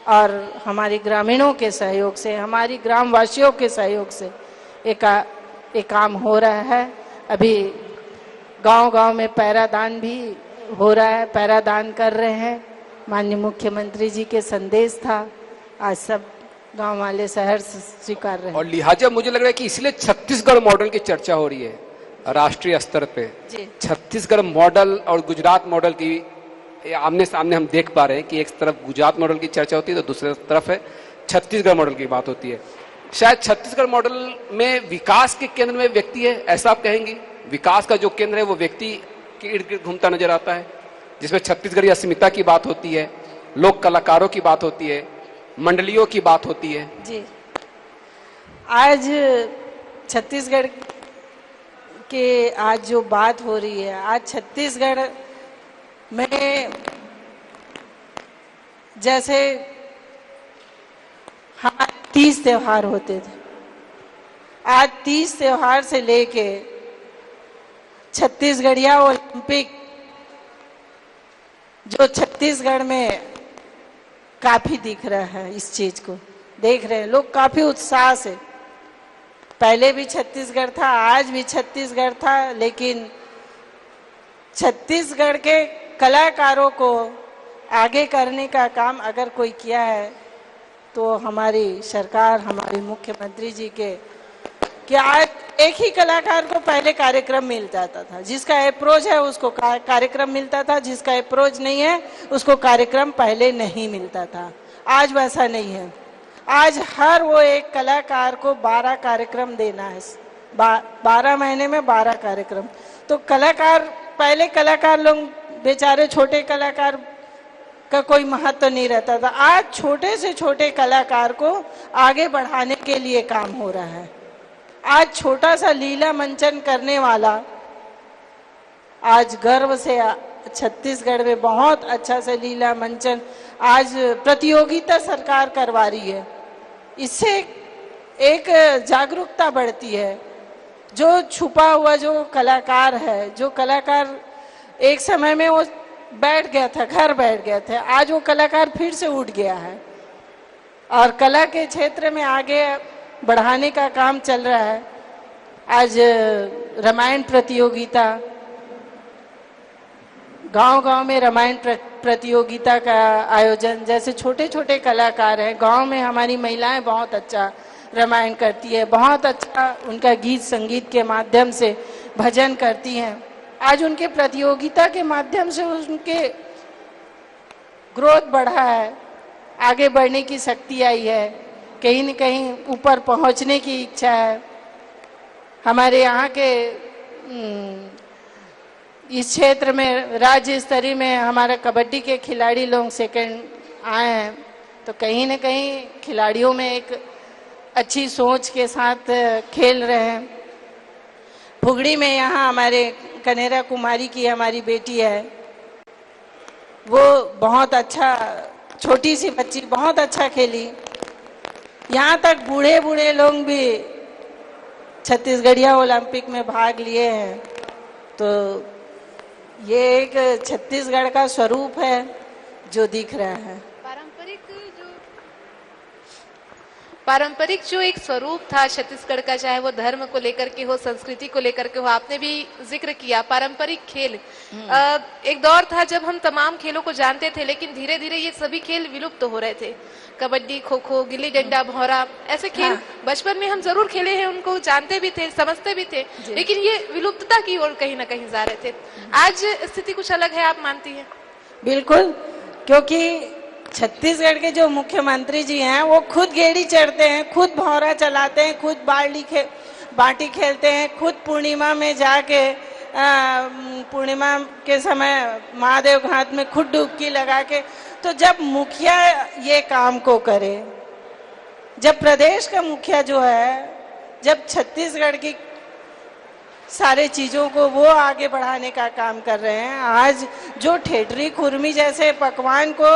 C: और हमारे ग्रामीणों के सहयोग से, हमारी ग्रामवासियों के सहयोग से एक काम हो रहा है। अभी गांव-गांव में पैरादान भी हो रहा है, पैरादान कर रहे हैं। माननीय मुख्यमंत्री जी के संदेश था, आज सब गांव वाले शहर स्वीकार रहे हैं।
B: और लिहाजा मुझे लग रहा है कि इसलिए छत्तीसगढ़ मॉडल की चर्चा हो रही है राष्ट्रीय स्तर पे। छत्तीसगढ़ मॉडल और गुजरात मॉडल की आमने सामने हम देख पा रहे हैं कि एक तरफ गुजरात मॉडल की चर्चा होती है तो दूसरी तरफ है छत्तीसगढ़ मॉडल की बात होती है। शायद छत्तीसगढ़ मॉडल में विकास के केंद्र में व्यक्ति है, ऐसा आप कहेंगे? विकास का जो केंद्र है वो व्यक्ति के इर्द गिर्द घूमता नजर आता है, जिसमें छत्तीसगढ़ी अस्मिता की बात होती है, लोक कलाकारों की बात होती है, मंडलियों की बात होती है।
C: जी, आज छत्तीसगढ़ के आज जो बात हो रही है, आज छत्तीसगढ़ में जैसे हमारे 30 त्योहार होते थे, आज 30 त्योहार से लेके छत्तीसगढ़िया ओलंपिक जो छत्तीसगढ़ में काफी दिख रहा है, इस चीज को देख रहे हैं लोग काफी उत्साह से। पहले भी छत्तीसगढ़ था, आज भी छत्तीसगढ़ था, लेकिन छत्तीसगढ़ के कलाकारों को आगे करने का काम अगर कोई किया है तो हमारी सरकार, हमारे मुख्यमंत्री जी के, कि आज एक ही कलाकार को पहले कार्यक्रम मिल जाता था, जिसका अप्रोच है उसको कार्यक्रम मिलता था, जिसका अप्रोच नहीं है उसको कार्यक्रम पहले नहीं मिलता था। आज वैसा नहीं है, आज हर वो एक कलाकार को 12 कार्यक्रम देना है, 12 महीने में 12 कार्यक्रम। तो कलाकार, पहले कलाकार लोग बेचारे छोटे कलाकार का कोई महत्व नहीं रहता था, आज छोटे से छोटे कलाकार को आगे बढ़ाने के लिए काम हो रहा है। आज छोटा सा लीला मंचन करने वाला आज गर्व से छत्तीसगढ़ में बहुत अच्छा से लीला मंचन आज प्रतियोगिता सरकार करवा रही है। इससे एक जागरूकता बढ़ती है। जो छुपा हुआ जो कलाकार है, जो कलाकार एक समय में वो बैठ गया था, घर बैठ गया था, आज वो कलाकार फिर से उठ गया है और कला के क्षेत्र में आगे बढ़ाने का काम चल रहा है। आज रामायण प्रतियोगिता, गांव-गांव में रामायण प्रतियोगिता का आयोजन, जैसे छोटे छोटे कलाकार हैं गांव में, हमारी महिलाएं बहुत अच्छा रामायण करती है, बहुत अच्छा उनका गीत संगीत के माध्यम से भजन करती हैं। आज उनके प्रतियोगिता के माध्यम से उनके ग्रोथ बढ़ा है, आगे बढ़ने की शक्ति आई है, कहीं न कहीं ऊपर पहुंचने की इच्छा है। हमारे यहाँ के इस क्षेत्र में राज्य स्तरीय में हमारा कबड्डी के खिलाड़ी लोग सेकंड आए हैं, तो कहीं न कहीं खिलाड़ियों में एक अच्छी सोच के साथ खेल रहे हैं। फुगड़ी में यहाँ हमारे कनेरा कुमारी की हमारी बेटी है, वो बहुत अच्छा, छोटी सी बच्ची बहुत अच्छा खेली। यहाँ तक बूढ़े बूढ़े लोग भी छत्तीसगढ़िया ओलंपिक में भाग लिए हैं। तो ये एक छत्तीसगढ़ का स्वरूप है जो दिख रहा है।
D: पारंपरिक जो एक स्वरूप था छत्तीसगढ़ का, चाहे वो धर्म को लेकर के हो, संस्कृति को लेकर के हो, आपने भी जिक्र किया पारंपरिक खेल। एक दौर था जब हम तमाम खेलों को जानते थे, लेकिन धीरे धीरे ये सभी खेल विलुप्त हो रहे थे। कबड्डी, खो खो, गिल्ली डंडा, भौरा, ऐसे खेल बचपन में हम जरूर खेले हैं, उनको जानते भी थे, समझते भी थे, लेकिन ये विलुप्तता की ओर कहीं ना कहीं जा रहे थे। आज स्थिति कुछ अलग है, आप मानती है?
C: बिल्कुल, क्योंकि छत्तीसगढ़ के जो मुख्यमंत्री जी हैं वो खुद गेड़ी चढ़ते हैं, खुद भौरा चलाते हैं, खुद बाटी खेलते हैं, खुद पूर्णिमा में जाके पूर्णिमा के समय महादेव घाट में खुद डुबकी लगा के। तो जब मुखिया ये काम को करे, जब प्रदेश का मुखिया जो है, जब छत्तीसगढ़ की सारे चीजों को वो आगे बढ़ाने का काम कर रहे हैं, आज जो ठेठरी खुरमी जैसे पकवान को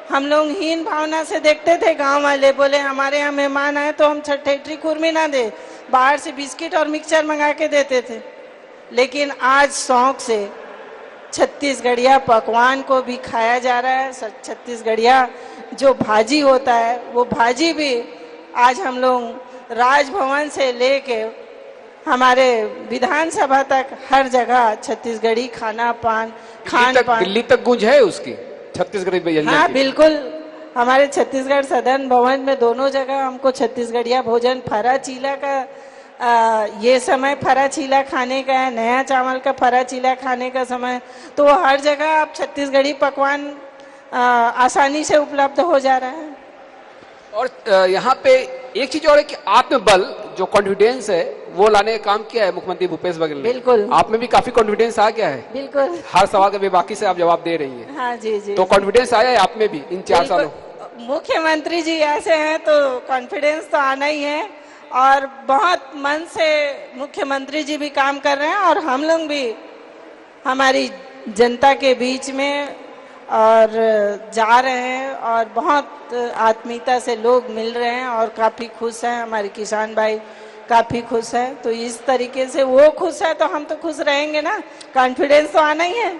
C: हम लोग हीन भावना से देखते थे, गांव वाले बोले हमारे यहाँ मेहमान आए तो हम ठेठरी खुरमी ना दे, बाहर से बिस्किट और मिक्सचर मंगा के देते थे, लेकिन आज शौक से छत्तीसगढ़िया पकवान को भी खाया जा रहा है। छत्तीसगढ़िया जो भाजी होता है वो भाजी भी आज हम लोग राजभवन से लेके हमारे विधानसभा तक हर जगह छत्तीसगढ़ी खान पान
B: दिल्ली तक गूंज है उसकी छत्तीसगढ़ी व्यंजन।
C: हाँ बिल्कुल, हमारे छत्तीसगढ़ सदन भवन में दोनों जगह हमको छत्तीसगढ़िया भोजन, फरा चीला का ये समय फरा चीला खाने का है, नया चावल का फरा चीला खाने का समय, तो हर जगह आप छत्तीसगढ़ी पकवान आसानी से उपलब्ध हो जा रहा है।
B: और यहाँ पे एक चीज और है कि आत्मबल, जो कॉन्फिडेंस है, वो लाने का काम किया है मुख्यमंत्री भूपेश बघेल ने।
C: बिल्कुल,
B: आप में भी काफी कॉन्फिडेंस आ गया है।
C: बिल्कुल,
B: हर सवाल का बेबाकी से आप जवाब दे रही हैं।
C: हाँ जी जी।
B: तो कॉन्फिडेंस आया है आप में भी इन 4 सालों?
C: मुख्यमंत्री जी ऐसे हैं तो कॉन्फिडेंस तो आना ही है, और बहुत मन से मुख्यमंत्री जी भी काम कर रहे हैं, और हम लोग भी हमारी जनता के बीच में और जा रहे हैं, और बहुत आत्मीयता से लोग मिल रहे हैं और काफ़ी खुश हैं। हमारे किसान भाई काफ़ी खुश हैं, तो इस तरीके से वो खुश है तो हम तो खुश रहेंगे ना, कॉन्फिडेंस तो आना ही है।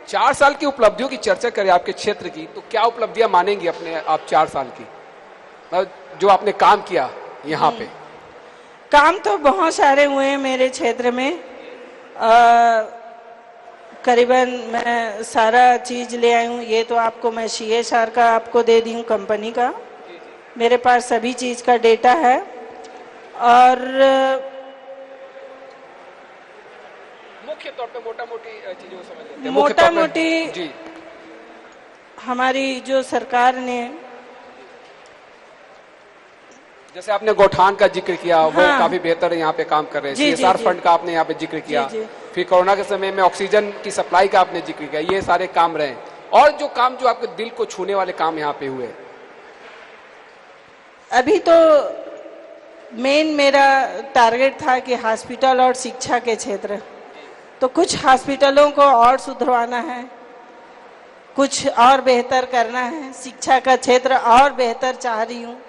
B: 4 साल की उपलब्धियों की चर्चा करें आपके क्षेत्र की, तो क्या उपलब्धियां मानेंगी अपने आप 4 साल की, जो आपने काम किया यहाँ पे?
C: काम तो बहुत सारे हुए हैं मेरे क्षेत्र में। करीबन मैं सारा चीज ले आई हूँ। ये तो आपको मैं CSR का आपको दे दी हूँ, कंपनी का, मेरे पास सभी चीज का डेटा है। और
B: मुख्य तौर पे मोटा मोटी चीजों को समझ लेते हैं।
C: मोटा मोटी
B: जी,
C: हमारी जो सरकार ने,
B: जैसे आपने गौठान का जिक्र किया, वो
C: हाँ,
B: काफी बेहतर यहाँ पे काम कर रहे हैं।
C: जी,
B: CSR
C: जी,
B: फंड का आपने यहाँ पे जिक्र किया, फिर कोरोना के समय में ऑक्सीजन की सप्लाई का आपने जिक्र किया, ये सारे काम रहे। और जो काम जो आपके दिल को छूने वाले काम यहाँ पे हुए?
C: अभी तो मेन मेरा टारगेट था कि हॉस्पिटल और शिक्षा के क्षेत्र, तो कुछ हॉस्पिटलों को और सुधरवाना है, कुछ और बेहतर करना है। शिक्षा का क्षेत्र और बेहतर चाह रही हूँ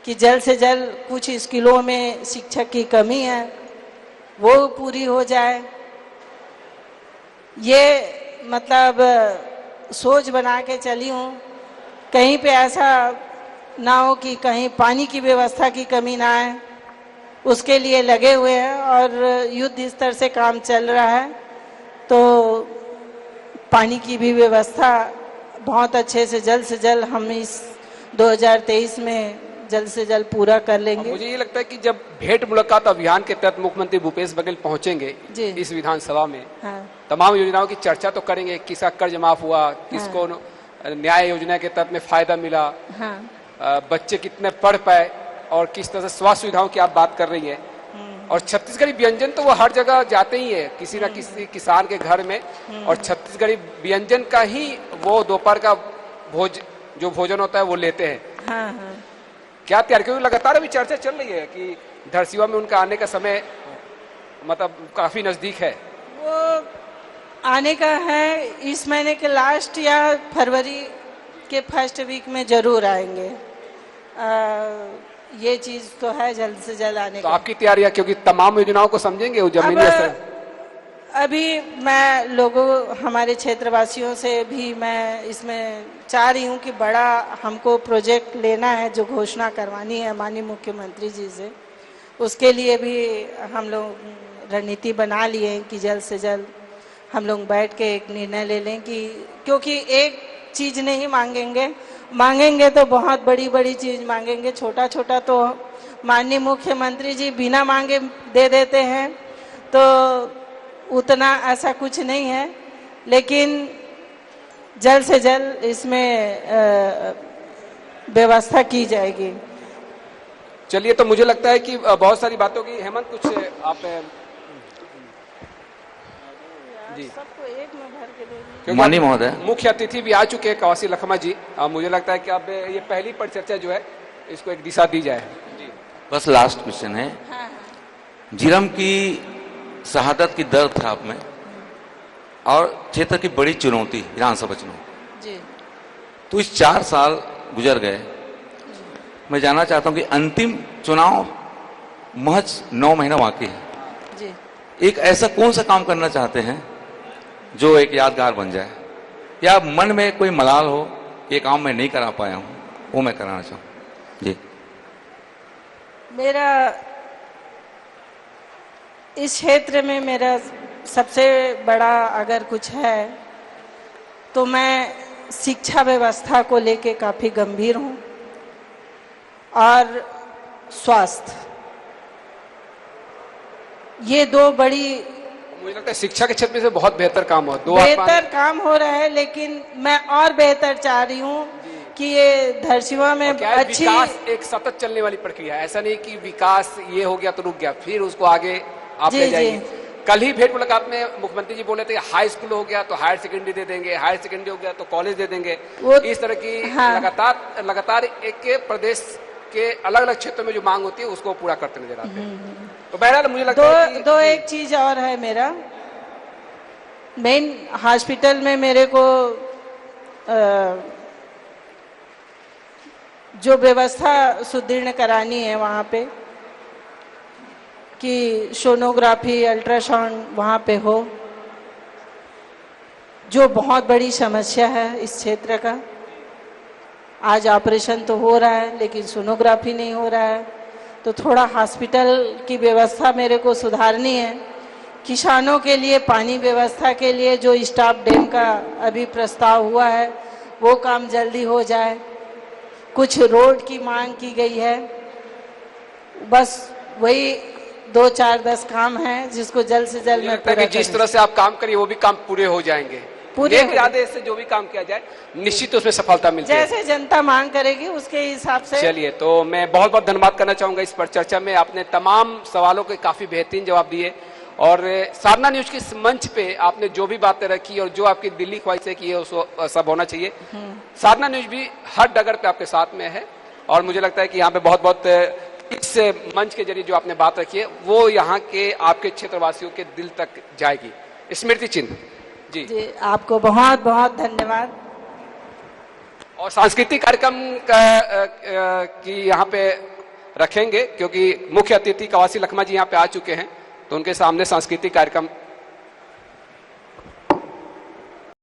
C: कि जल्द से जल्द कुछ स्कूलों में शिक्षक की कमी है वो पूरी हो जाए। ये मतलब सोच बना के चली हूँ, कहीं पे ऐसा ना हो कि कहीं पानी की व्यवस्था की कमी ना आए, उसके लिए लगे हुए हैं और युद्ध स्तर से काम चल रहा है। तो पानी की भी व्यवस्था बहुत अच्छे से जल्द हम इस 2023 में जल्द से जल्द पूरा कर लेंगे।
B: मुझे ये लगता है कि जब भेंट मुलाकात अभियान के तहत मुख्यमंत्री भूपेश बघेल पहुंचेंगे इस विधानसभा में, हाँ, तमाम योजनाओं की चर्चा तो करेंगे, किसका कर्ज माफ हुआ, किसको न्याय योजना के तहत में फायदा मिला, हाँ, बच्चे कितने पढ़ पाए, और किस तरह से स्वास्थ्य सुविधाओं की आप बात कर रही है। और छत्तीसगढ़ी व्यंजन तो वो हर जगह जाते ही है, किसी न किसी किसान के घर में, और छत्तीसगढ़ी व्यंजन का ही वो दोपहर का जो भोजन होता है वो लेते हैं।
C: हाँ, हाँ।
B: क्या तैयारी, क्योंकि लगातार अभी चर्चा चल रही है कि धरसीवा में उनका आने का समय मतलब काफी नजदीक है।
C: वो आने का है इस महीने के लास्ट या फरवरी के फर्स्ट वीक में जरूर आएंगे। ये चीज तो है जल्द से जल्द आने
B: तो
C: का।
B: आपकी तैयारियां, क्योंकि तमाम योजनाओं को समझेंगे वो जमीनी असर।
C: अभी मैं लोगों हमारे क्षेत्रवासियों से भी मैं इसमें चाह रही हूँ कि बड़ा हमको प्रोजेक्ट लेना है जो घोषणा करवानी है माननीय मुख्यमंत्री जी से। उसके लिए भी हम लोग रणनीति बना लिए हैं कि जल्द से जल्द हम लोग बैठ के एक निर्णय ले लें कि क्योंकि एक चीज नहीं मांगेंगे तो बहुत बड़ी बड़ी चीज मांगेंगे। छोटा छोटा तो माननीय मुख्यमंत्री जी बिना मांगे दे देते हैं, तो उतना ऐसा कुछ नहीं है, लेकिन जल्द से जल्द इसमें व्यवस्था की जाएगी।
B: चलिए, तो मुझे लगता है कि बहुत सारी बातों की हेमंत कुछ आप जी
C: सबको एक में भर के दे दीजिए।
B: क्योंकि
F: माननीय महोदय,
B: मुख्य अतिथि भी आ चुके हैं कवासी लखमा जी। मुझे लगता है कि अब ये पहली परिचर्चा जो है इसको एक दिशा दी जाए। जी
F: बस लास्ट क्वेश्चन है। झीरम की शहादत की दर्द था आप में और क्षेत्र की बड़ी चुनौती विधानसभा चुनाव
C: जी
F: तो इस 4 साल गुजर गए। मैं जानना चाहता हूं कि अंतिम चुनाव महज 9 महीना बाकी है।
C: जी
F: एक ऐसा कौन सा काम करना चाहते हैं जो एक यादगार बन जाए, या मन में कोई मलाल हो ये काम मैं नहीं करा पाया हूं, वो मैं कराना चाहूँ। जी
C: मेरा इस क्षेत्र में मेरा सबसे बड़ा अगर कुछ है तो मैं शिक्षा व्यवस्था को लेके काफी गंभीर हूं और स्वास्थ्य, ये 2 बड़ी
B: मुझे लगता है शिक्षा के क्षेत्र में से बहुत बेहतर काम हो।
C: बेहतर काम हो रहा है, लेकिन मैं और बेहतर चाह रही हूँ कि ये धरसीवा में अच्छी
B: विकास एक सतत चलने वाली प्रक्रिया है। ऐसा नहीं कि विकास ये हो गया तो रुक गया, फिर उसको आगे आप ले जाएंगे। कल ही भेंट मुलाकात में मुख्यमंत्री जी बोले थे हाई स्कूल हो गया तो हायर सेकेंडरी दे देंगे, हायर सेकेंडरी हो गया तो कॉलेज दे देंगे। इस तरह की लगातार एक प्रदेश के अलग अलग क्षेत्रों में जो मांग होती है उसको पूरा करते नजर आते हैं। तो बहरहाल मुझे लगता है कि
C: दो एक चीज और है। मेरा मेन हॉस्पिटल में मेरे को जो व्यवस्था सुदृढ़ करानी है वहाँ पे कि सोनोग्राफी अल्ट्रासाउंड वहाँ पे हो, जो बहुत बड़ी समस्या है इस क्षेत्र का। आज ऑपरेशन तो हो रहा है लेकिन सोनोग्राफी नहीं हो रहा है, तो थोड़ा हॉस्पिटल की व्यवस्था मेरे को सुधारनी है। किसानों के लिए पानी व्यवस्था के लिए जो स्टाफ डैम का अभी प्रस्ताव हुआ है वो काम जल्दी हो जाए। कुछ रोड की मांग की गई है, बस वही 2, 4, 10 काम है जिसको जल्द से जल्द मैं पूरा
B: जिस तरह से आप काम करिए वो भी काम पूरे हो जाएंगे। पूरे इरादे से जो भी काम किया जाए निश्चित उसमें सफलता मिलती है।
C: जैसे जनता मांग करेगी उसके हिसाब से।
B: चलिए, तो मैं बहुत बहुत धन्यवाद करना चाहूंगा इस पर चर्चा में। आपने तमाम सवालों के काफी बेहतरीन जवाब दिए और साधना न्यूज के इस मंच पे आपने जो भी बातें रखी और जो आपकी दिल्ली ख्वाहिश है कि ये सब होना चाहिए, साधना न्यूज भी हर डगर पे आपके साथ में है। और मुझे लगता है कि यहाँ पे बहुत बहुत इस मंच के जरिए जो आपने बात रखी है वो यहाँ के आपके क्षेत्रवासियों के दिल तक जाएगी। स्मृति चिन्ह जी
C: आपको बहुत बहुत धन्यवाद।
B: और सांस्कृतिक कार्यक्रम की यहाँ पे रखेंगे क्योंकि मुख्य अतिथि कवासी लखमा जी यहाँ पे आ चुके हैं, तो उनके सामने सांस्कृतिक कार्यक्रम